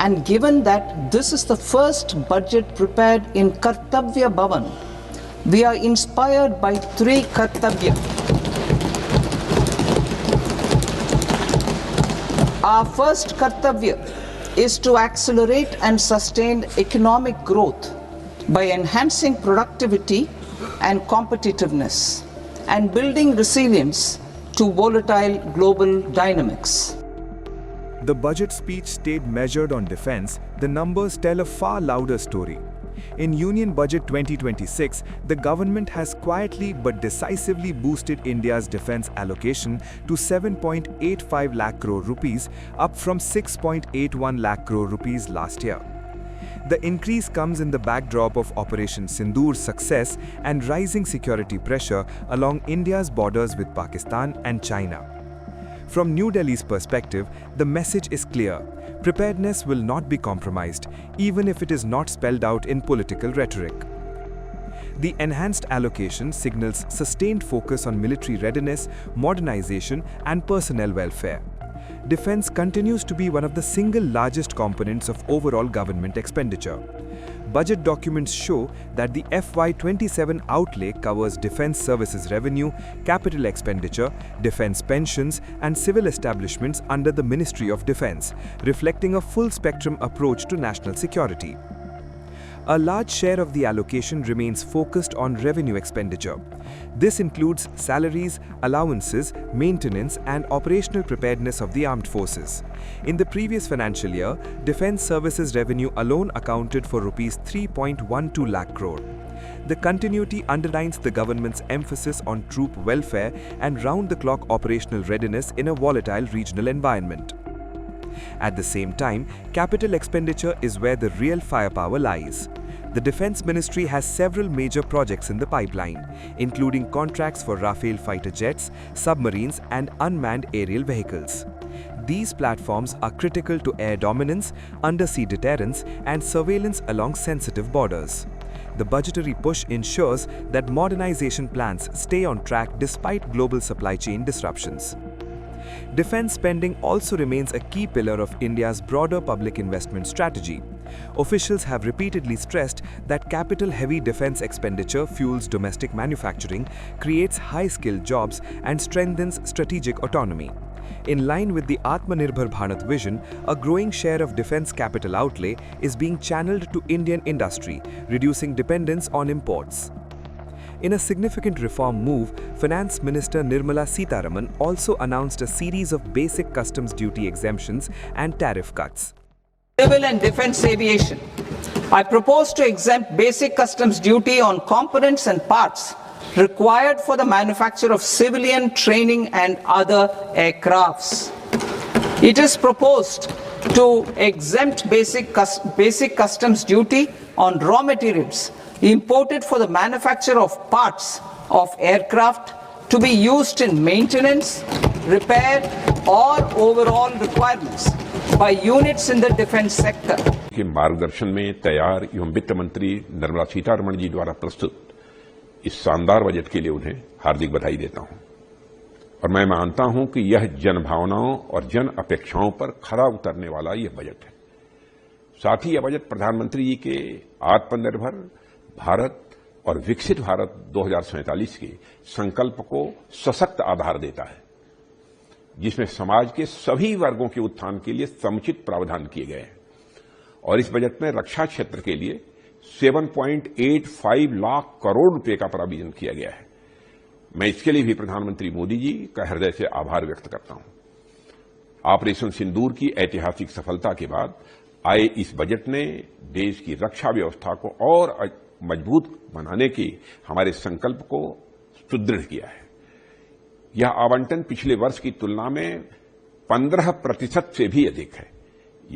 And given that this is the first budget prepared in Kartavya Bhavan, we are inspired by three Kartavya. Our first Kartavya is to accelerate and sustain economic growth by enhancing productivity and competitiveness and building resilience to volatile global dynamics. The budget speech stayed measured on defense. The numbers tell a far louder story. In Union Budget 2026, the government has quietly but decisively boosted India's defense allocation to 7.85 lakh crore rupees, up from 6.81 lakh crore rupees last year. The increase comes in the backdrop of Operation Sindoor's success and rising security pressure along India's borders with Pakistan and China. From New Delhi's perspective, the message is clear. Preparedness will not be compromised, even if it is not spelled out in political rhetoric. The enhanced allocation signals sustained focus on military readiness, modernization, and personnel welfare. Defense continues to be one of the single largest components of overall government expenditure. Budget documents show that the FY27 outlay covers defense services revenue, capital expenditure, defense pensions, and civil establishments under the Ministry of Defense, reflecting a full-spectrum approach to national security. A large share of the allocation remains focused on revenue expenditure. This includes salaries, allowances, maintenance, and operational preparedness of the armed forces. In the previous financial year, defense services revenue alone accounted for Rs 3.12 lakh crore. The continuity underlines the government's emphasis on troop welfare and round-the-clock operational readiness in a volatile regional environment. At the same time, capital expenditure is where the real firepower lies. The Defence Ministry has several major projects in the pipeline, including contracts for Rafale fighter jets, submarines, and unmanned aerial vehicles. These platforms are critical to air dominance, undersea deterrence, and surveillance along sensitive borders. The budgetary push ensures that modernization plans stay on track despite global supply chain disruptions. Defense spending also remains a key pillar of India's broader public investment strategy. Officials have repeatedly stressed that capital-heavy defense expenditure fuels domestic manufacturing, creates high-skilled jobs, and strengthens strategic autonomy. In line with the Atmanirbhar Bharat vision, a growing share of defense capital outlay is being channeled to Indian industry, reducing dependence on imports. In a significant reform move, Finance Minister Nirmala Sitharaman also announced a series of basic customs duty exemptions and tariff cuts. Civil and defense aviation. I propose to exempt basic customs duty on components and parts required for the manufacture of civilian training and other aircrafts. It is proposed to exempt basic customs duty on raw materials imported for the manufacture of parts of aircraft to be used in maintenance, repair, or overall requirements by units in the defense sector. के मार्गदर्शन में तैयार एवं वित्त मंत्री निर्मला सीतारमण जी द्वारा प्रस्तुत इस शानदार बजट के लिए उन्हें हार्दिक बधाई देता हूं और मैं मानता हूं कि यह जन भावनाओं और जन अपेक्षाओं पर खरा उतरने वाला यह बजट है। साथ ही यह बजट प्रधानमंत्री जी के आत्मनिर्भर भारत और विकसित भारत 2047 के संकल्प को सशक्त आधार देता है, जिसमें समाज के सभी वर्गों के उत्थान के लिए समुचित प्रावधान किए गए हैं और इस बजट में रक्षा क्षेत्र के लिए 7.85 लाख करोड़ रुपए का प्रावधान किया गया है। मैं इसके लिए भी प्रधानमंत्री मोदी जी का हृदय से आभार व्यक्त करता हूं। ऑपरेशन सिंदूर की ऐतिहासिक सफलता के बाद आए इस बजट ने देश की रक्षा व्यवस्था को और मजबूत बनाने के हमारे संकल्प को सुदृढ़ किया है। यह आवंटन पिछले वर्ष की तुलना में 15% से भी अधिक है,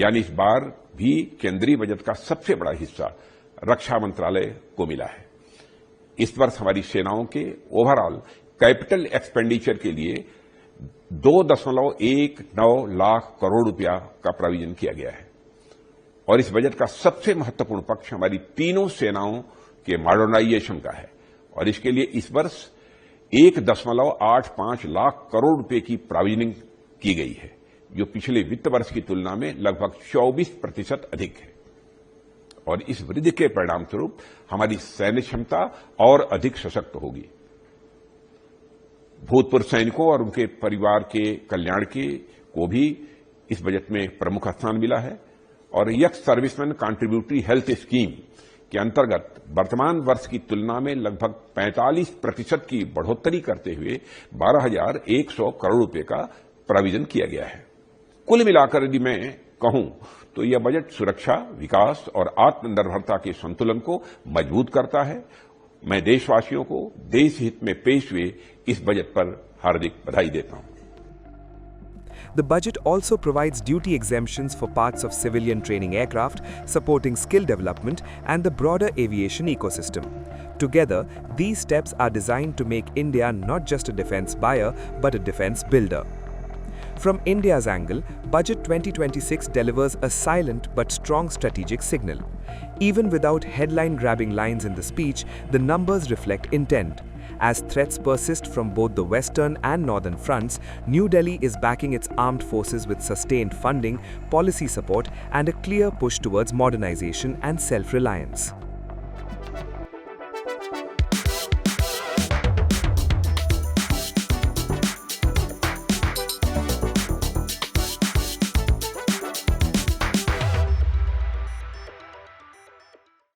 यानी इस बार भी केंद्रीय बजट का सबसे बड़ा हिस्सा रक्षा मंत्रालय को मिला है। इस वर्ष हमारी सेनाओं के ओवरऑल कैपिटल एक्सपेंडिचर के लिए 2.19 लाख करोड़ रुपया का प्राविजन किया गया है और इस बजट का सबसे महत्वपूर्ण पक्ष हमारी तीनों सेनाओं के मॉडर्नाइजेशन का है और इसके लिए इस वर्ष 1.85 लाख करोड़ रुपए की प्राविजनिंग की गई है। जो पिछले वित्त वर्ष की तुलना में लगभग 24% अधिक है। और इस वृद्धि के परिणाम स्वरूप हमारी सैन्य क्षमता और अधिक सशक्त होगी। भूतपूर्व सैनिकों और उनके परिवार के कल्याण को भी इस बजट में प्रमुख स्थान मिला है। और x serviceman contributory health scheme के अंतर्गत वर्तमान वर्ष की तुलना में लगभग 45% की बढ़ोतरी करते हुए 12,100 करोड़ रुपए का प्राविजन किया गया है। कुल मिलाकर यदि मैं कहूं तो यह बजट सुरक्षा, विकास और आत्मनिर्भरता के संतुलन को मजबूत करता है। मैं देशवासियों को देश हित में पेश हुए इस बजट पर हार्दिक बधाई देता हूं। The budget also provides duty exemptions for parts of civilian training aircraft, supporting skill development and the broader aviation ecosystem. Together, these steps are designed to make India not just a defense buyer, but a defense builder. From India's angle, Budget 2026 delivers a silent but strong strategic signal. Even without headline-grabbing lines in the speech, the numbers reflect intent. As threats persist from both the western and northern fronts, New Delhi is backing its armed forces with sustained funding, policy support, and a clear push towards modernization and self-reliance.